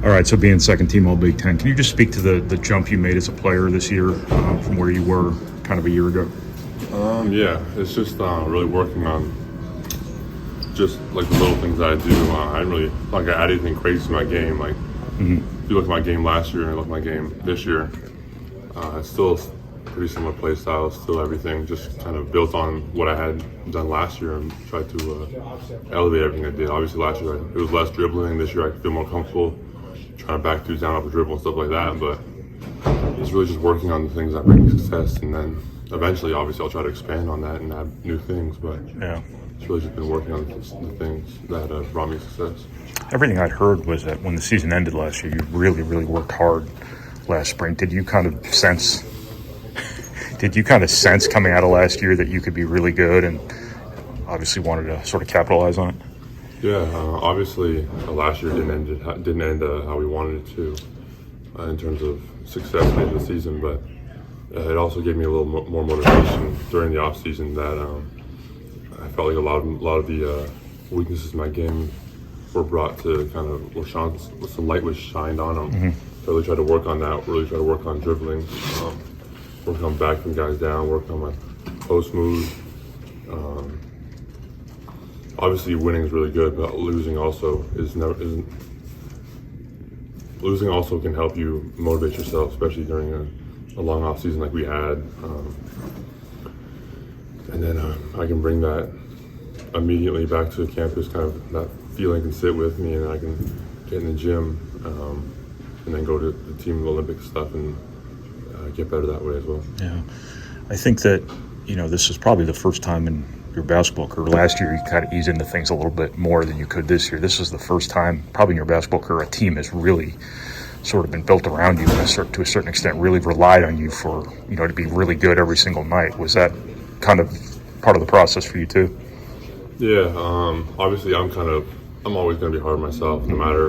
All right, so being second team All Big Ten, can you just speak to the jump you made as a player this year from where you were kind of a year ago? Yeah, it's just really working on just like the little things that I do. I didn't really add anything crazy to my game. Like if you look at my game last year and look at my game this year, it's still pretty similar play style, still everything, just kind of built on what I had done last year and tried to elevate everything I did. Obviously last year it was less dribbling. This year I feel more comfortable trying to back dudes down off the dribble and stuff like that, but it's really just working on the things that bring me success, and then eventually obviously I'll try to expand on that and add new things, but Yeah. it's really just been working on the things that brought me success. Everything I'd heard was that when the season ended last year, you really, really worked hard last spring. Did you kind of sense coming out of last year that you could be really good and obviously wanted to sort of capitalize on it? Yeah, obviously last year didn't end how we wanted it to in terms of success at the end of the season, but it also gave me a little more motivation during the off season that I felt like a lot of the weaknesses in my game were brought to kind of some light was shined on them. So I really tried to work on that. Really try to work on dribbling, work on backing guys down, work on my post moves. Obviously, winning is really good, but losing also losing also can help you motivate yourself, especially during a long off season like we had. And then I can bring that immediately back to the campus. Kind of that feeling can sit with me, and I can get in the gym and then go to the team Olympic stuff and get better that way as well. Yeah, I think that this is probably the first time in your basketball career. Last year, you kind of eased into things a little bit more than you could this year. This is the first time, probably in your basketball career, a team has really sort of been built around you and to a certain extent really relied on you for, to be really good every single night. Was that kind of part of the process for you too? Yeah, obviously I'm always going to be hard on myself. No matter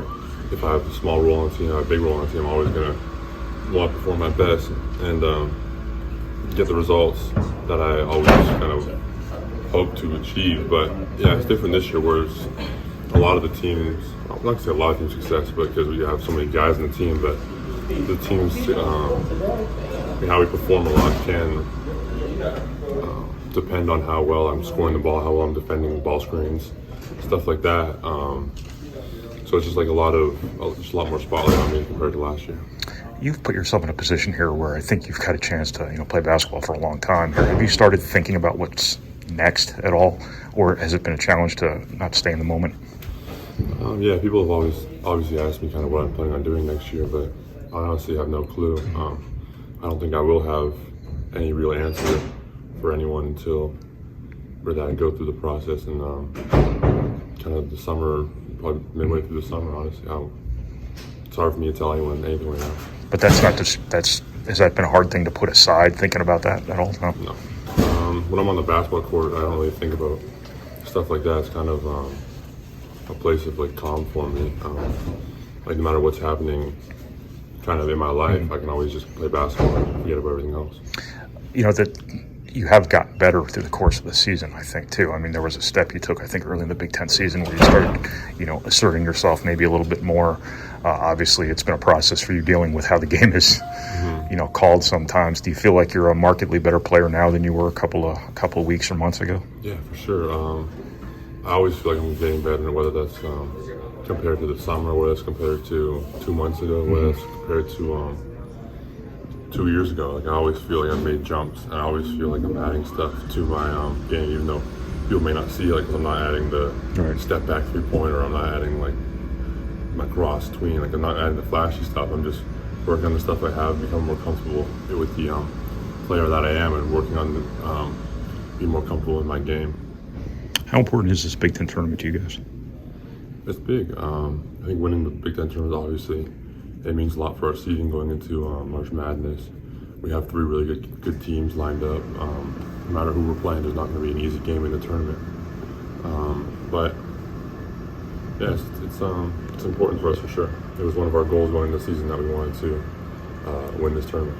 if I have a small role on the team or a big role on the team, I'm always going to want to perform my best and get the results that I always kind of hope to achieve. But yeah, it's different this year, whereas a lot of the teams, I'm not going to say a lot of team success, but because we have so many guys in the team, but the teams, how we perform a lot can depend on how well I'm scoring the ball, how well I'm defending ball screens, stuff like that. So it's just like a lot more spotlight on me compared to last year. You've put yourself in a position here where I think you've had a chance to play basketball for a long time. Have you started thinking about what's next at all, or has it been a challenge to not stay in the moment? Yeah, people have obviously asked me kind of what I'm planning on doing next year, but I honestly have no clue. I don't think I will have any real answer for anyone until I go through the process and kind of the summer, probably midway through the summer. Honestly, it's hard for me to tell anyone anything right now. But has that been a hard thing to put aside, thinking about that at all? No. When I'm on the basketball court, I don't really think about stuff like that. It's kind of a place of calm for me. No matter what's happening kind of in my life, I can always just play basketball and forget about everything else. That you have gotten better through the course of the season, I think, too. I mean, there was a step you took, I think, early in the Big Ten season where you started, asserting yourself maybe a little bit more. Obviously, it's been a process for you dealing with how the game is, called sometimes. Do you feel like you're a markedly better player now than you were a couple of weeks or months ago? Yeah, for sure. I always feel like I'm getting better, whether that's compared to the summer, whether it's compared to 2 months ago, whether it's compared to 2 years ago. I always feel like I've made jumps, and I always feel like I'm adding stuff to my game, even though people may not see because I'm not adding the step back 3-pointer, I'm not adding my cross tween, I'm not adding the flashy stuff. I'm just working on the stuff I have, become more comfortable with the player that I am, and working on being more comfortable in my game. How important is this Big Ten tournament to you guys? It's big. I think winning the Big Ten tournament, obviously, it means a lot for our seeding going into March Madness. We have 3 really good teams lined up. No matter who we're playing, there's not going to be an easy game in the tournament. But yeah, it's important for us for sure. It was one of our goals going into the season that we wanted to win this tournament.